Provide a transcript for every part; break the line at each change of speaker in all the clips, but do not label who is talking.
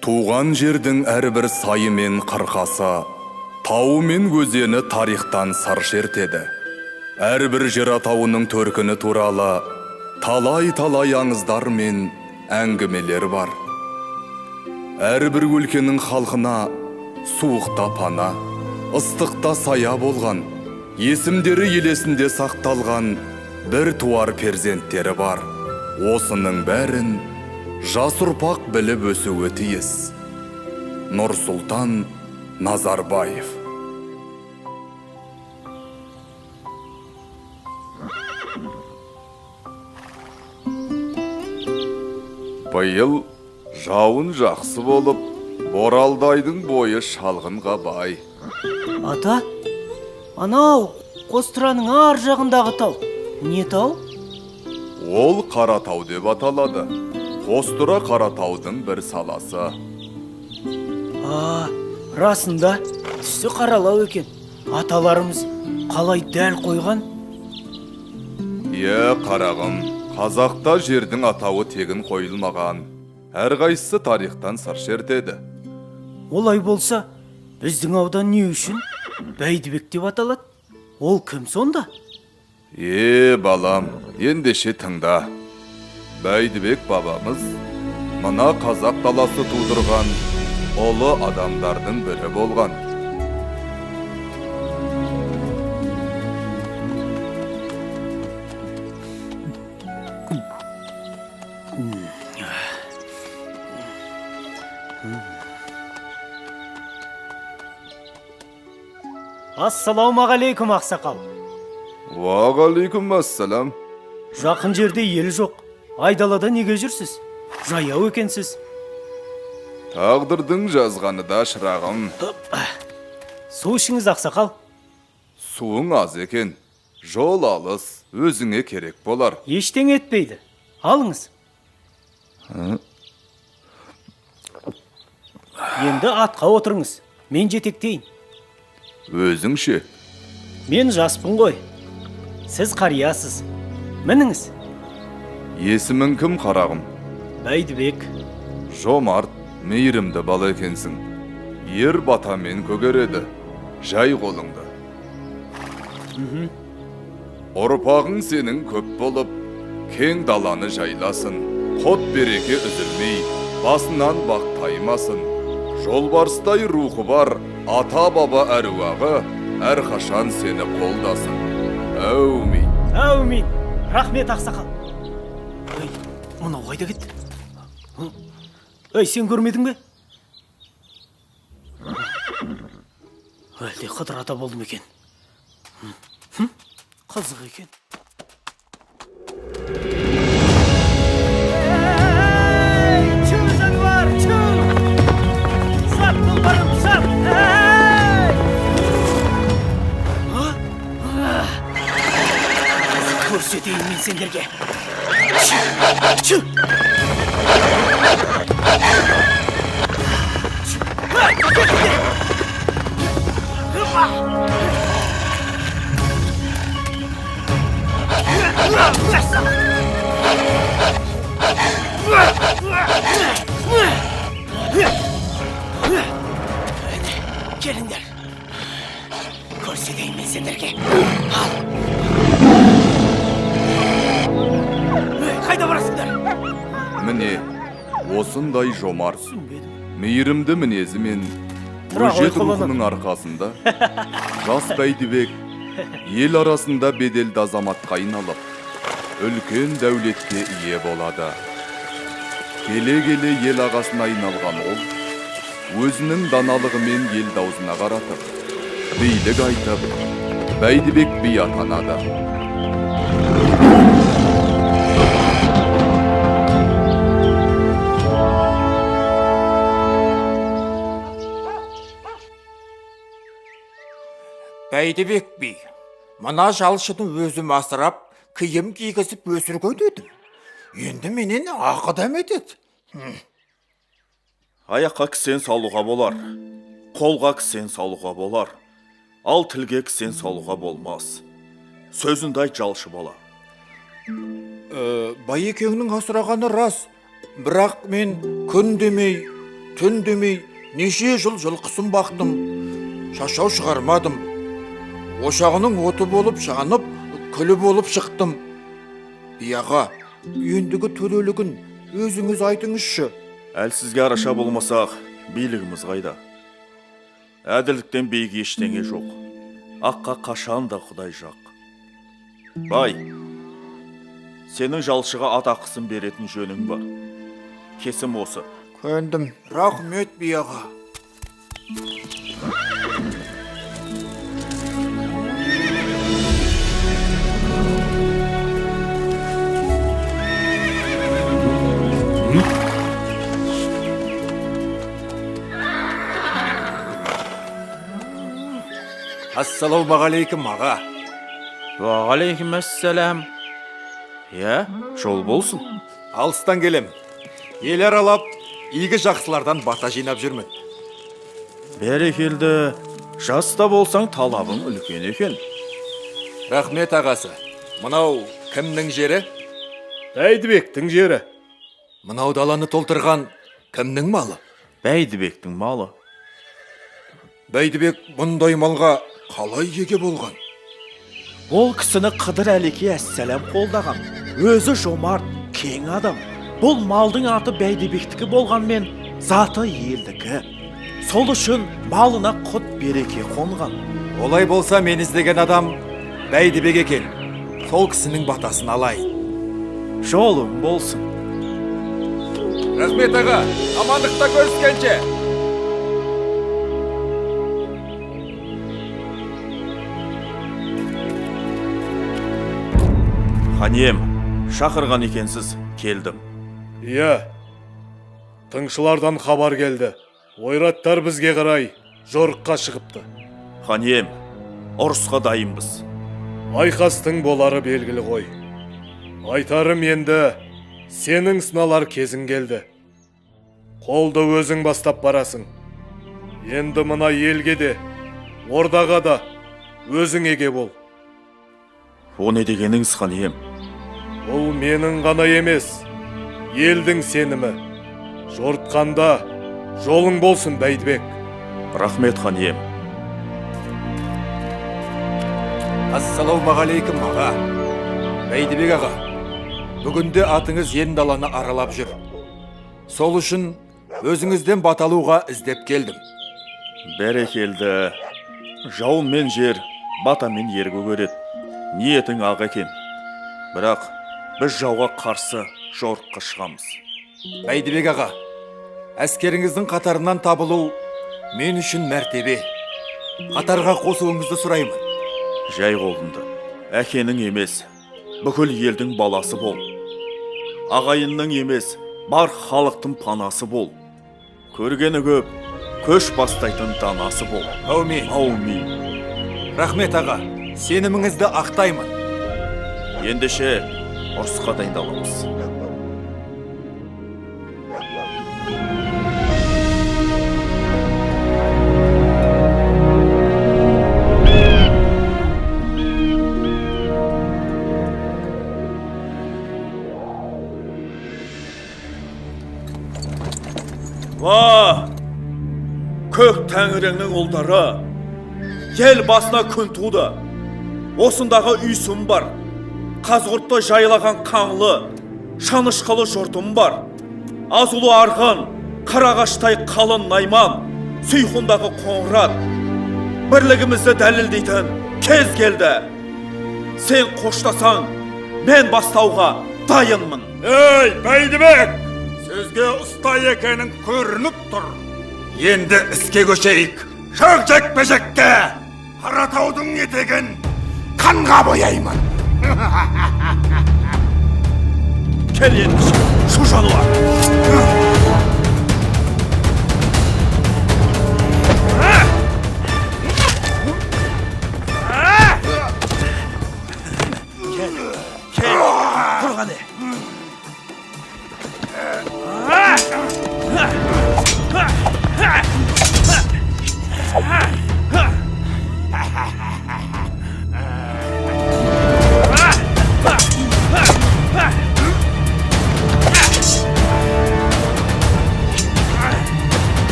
Туған жердің әрбір сайы мен қырқасы, тауы мен өзені тарихтан сыр шертеді. Әрбір жер атауының төркіні туралы талай-талай аңыздар мен әңгімелер бар. Әрбір өлкенің халқына суықта пана, ыстықта сая болған, есімдері елесінде сақталған бір туар перзенттері бар. Осының бәрін жас ұрпақ біліп өсуі тиіс. Нұрсұлтан Назарбаев. Биыл жауын жақсы болып, Боралдайдың бойы шалғынға бай.
Ата, анау Қостыраның ар жағындағы тау. Не тау?
Ол Қаратау деп аталады. Қостыра Қаратаудың бір саласы.
Расында түсі қаралау екен. Аталарымыз қалай дәл қойған?
Қарағым, қазақта жердің атауы тегін қойылмаған. Әрқайсысы тарихтан сыр шертеді.
Олай болса, біздің аудан не үшін Бәйдібек деп аталады? Ол кім сонда?
Балам, ендеше тыңда. Бәйдібек бабамыз мына қазақ даласы тудырған ұлы адамдардың бірі болған.
Ассалаумағалейкум, ақсақал.
Уағалейкум ассалам.
Жақын жерде ел жоқ. Айдалада неге жүрсіз? Жаяу екенсіз.
Тағдырдың жазғаны да шырағым.
Су ішіңіз, ақсақал.
Суың аз екен. Жол алыс, өзіңе керек болар.
Ештеңе етпейді. Алыңыз. Енді атқа отырыңыз. Мен жетектейін.
Өзіңше?
Мен жаспын ғой. Сіз қариясыз. Мініңіз.
Есімің кім, қарағым?
Бәйдібек.
Жомарт, мейірімді бала екенсің. Ер батамен көгереді. Жай қолыңды. Ұрпағың сенің көп болып, кең даланы жайласын. Қот береке үзілмей, басынан бақ таймасын. Жолбарыстай рухы бар ата-баба әруағы әрқашан сені қолдасын. Әумин.
Әумин. Рахмет, ақсақал. Мынау қайда кетті? Сен көрмедің бе? Әлде Қыдыр ата болды ма екен? Қызық екен. Чу, жануар, чу! Сап, тұлпарым, сап! Көрсетейін мен сендерге. Чу! Келіңдер. Көрсетейін мен сендерге. Қайда барасыңдар?
Міне, осындай жомарт, мейірімді мінезі мен
Бірақ
өжет
ойқылының
рухының арқасында жас Бәйдібек ел арасында беделді азаматқа айналып, үлкен дәулетке ие болады. Келе-келе ел ағасына айналған ол, өзінің даналығымен ел даузына қаратып, билік айтып, Бәйдібек би атанады.
Бәйдібек би, мына жалшыны өзім асырап, киім кигізіп өсірген едім. Енді менен ақыдам етеді.
Аяққа кісен салуға болар, қолға кісен салуға болар, ал тілге кісен салуға болмас. Сөзінде айт жалшы бала.
Байекеңнің асырағаны рас, бірақ мен күн демей, түн демей неше жыл жылқысын бақтым. Шашау шығармадым. Ошағының оты болып жанып, күлі болып шықтым. Бияға, ендігі төрелігін өзіңіз айтыңызшы.
Әл сізге араша болмасақ, билігіміз қайда? Әділдіктен бейге ештеңе жоқ. Аққа қашан да Құдай жақ. Бай, сенің жалшыға атақысын беретін жөнің бар. Кесім осы.
Көндім. Рахмет бияға. Ассалаумағалейкум аға.
Уағалейкум әссәләм. Жол болсын.
Алыстан келем. Ел аралап, игі жақсылардан бата жинап жүрмін.
Бәрекелді, жаста болсаң талабың үлкен екен.
Рахмет ағасы. Мынау кімнің жері?
Бәйдібектің жері.
Мынау даланы толтырған кімнің малы?
Бәйдібектің малы.
Бәйдібек мұндай малға қалай еге болған?
Ол кісіні Қыдыр Әлеке әссәләм қолдаған. Өзі жомарт, кең адам. Бұл малдың аты Бәйдібектікі болғанмен, заты елдікі. Сол үшін малына құт береке қонған.
Олай болса мен іздеген адам Бәйдібек екен. Сол кісінің батасын алайын.
Жолың болсын.
Рахмет аға, амандықта көріскенше.
Ханем, шақырған екенсіз, келдім.
Иә, тыңшылардан хабар келді. Ойраттар бізге қарай жорыққа шығыпты.
Ханем, ұрысқа дайынбыз.
Айқастың болары белгілі ғой. Айтарым енді, сенің сыналар кезің келді. Қолды өзің бастап барасың. Енді мына елге де, ордаға да өзің еге бол.
О не дегеніңіз, ханем?
Бұл менің ғана емес, елдің сенімі. Жортқанда жолың болсын, Бәйдібек.
Рахмет, ханем.
Ассалаумағалейкум аға. Бәйдібек аға, бүгінде атыңыз ен даланы аралап жүр. Сол үшін өзіңізден баталуға іздеп келдім.
Бәрекелді. Жауын мен жер, бата мен ер көгереді. Ниетің ақ екен. Бірақ біз жауға қарсы жорыққа шығамыз.
Бәйдібек аға, әскеріңіздің қатарынан табылу мен үшін мәртебе. Қатарға қосуыңызды сұраймын.
Жай қолынды. Әкенің емес, бүкіл елдің баласы бол. Ағайынның емес, бар халықтың панасы бол. Көргені көп, көш бастайтын данасы бол.
Аумин.
Аумин.
Рахмет аға, сеніміңізді ақтаймын.
Ендеше ұрысқа дайындаламыз. Ва! Көк тәңіріңнің ұлдары, ел басына күн туды. Осындағы үйсім бар, қазғұртты жайлаған қаңлы, шанышқылы жұртым бар. Азулы арған, қарағаштай қалын найман, сүйхундағы қоңырат. Бірлігімізді дәлелдейтін кез келді. Сен қоштасаң, мен бастауға дайынмын.
Ей, Бәйдібек!
Сөзге ұста екенің көрініп тұр. Енді іске көшейік. Шөк жекпе-жекке Қаратаудың етегін қанға бояймын.
Кел ендеше, шу жануар.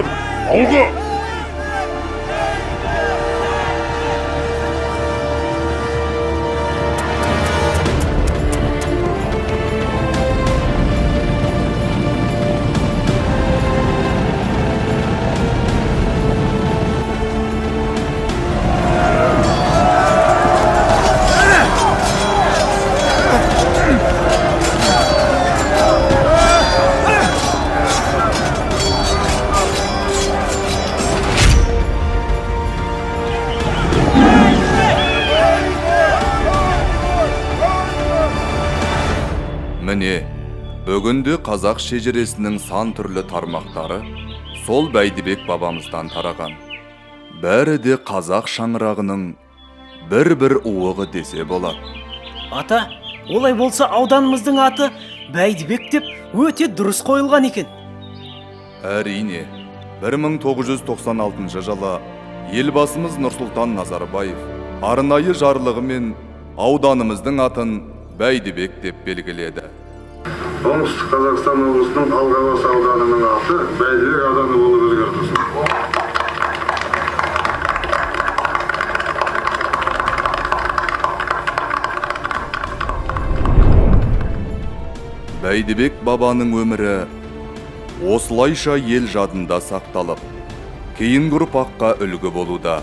Батыр, алға!
Міне, бүгінде қазақ шежіресінің сан түрлі тармақтары сол Бәйдібек бабамыздан тараған. Бәрі де қазақ шаңырағының бір уығы десе болады.
Ата, олай болса ауданымыздың аты Бәйдібек деп өте дұрыс қойылған екен.
Әрине, 1996 жылы елбасымыз Нұрсұлтан Назарбаев арнайы жарлығымен ауданымыздың атын Бәйдібек деп белгіледі.
Оңтүстік Қазақстан облысының Алғабас ауданының аты Бәйдібек ауданы болып өзгертілсін.
Бәйдібек бабаның өмірі осылайша ел жадында сақталып, кейінгі ұрпаққа үлгі болуда.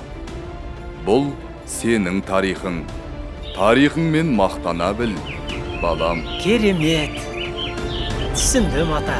Бұл сенің тарихың. Тарихыңмен мақтана біл, балам.
Керемет. Түсіндім, ата.